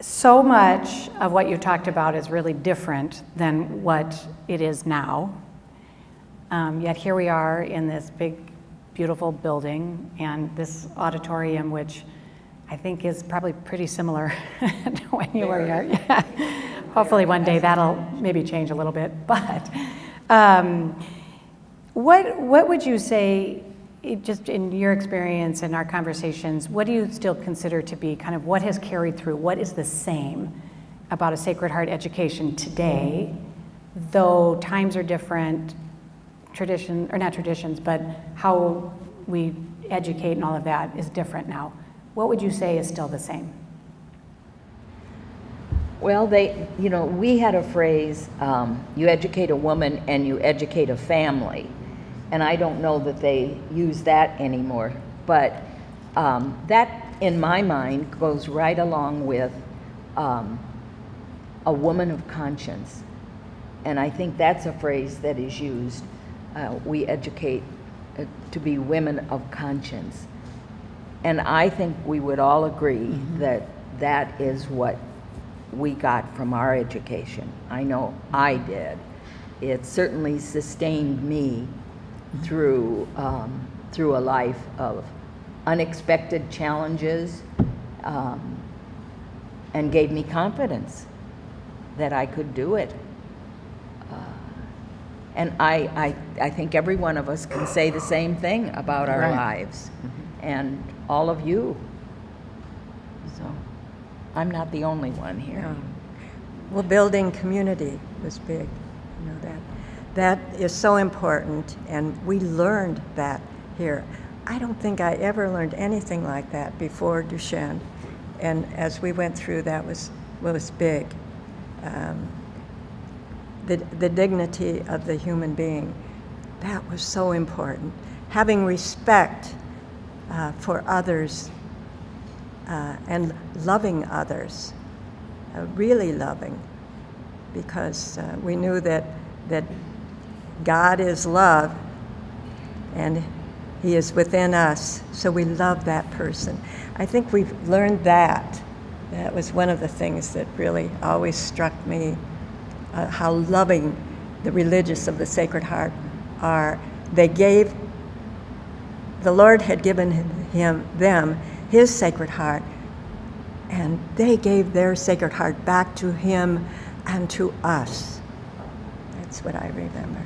So much of what you talked about is really different than what it is now. Yet here we are in this big, beautiful building and this auditorium, which I think is probably pretty similar to when you were here. Yeah. Hopefully one day that'll maybe change a little bit. But what would you say, just in your experience and our conversations, what do you still consider to be kind of what has carried through? What is the same about a Sacred Heart education today, though times are different, not traditions, but how we educate and all of that is different now. What would you say is still the same? Well, we had a phrase, you educate a woman and you educate a family. And I don't know that they use that anymore. But that, in my mind, goes right along with a woman of conscience. And I think that's a phrase that is used. We educate to be women of conscience. And I think we would all agree that that is what we got from our education. I know I did. It certainly sustained me through a life of unexpected challenges, and gave me confidence that I could do it. And I think every one of us can say the same thing about our lives, and all of you. So I'm not the only one here. No. Well, building community was big. You know, that is so important, and we learned that here. I don't think I ever learned anything like that before Duchesne, and as we went through, that was big. The dignity of the human being, that was so important. Having respect for others and loving others, really loving, because we knew that God is love and He is within us, so we love that person. I think we've learned that. That was one of the things that really always struck me, how loving the religious of the Sacred Heart are. The Lord had given them His Sacred Heart, and they gave their Sacred Heart back to Him and to us. That's what I remember.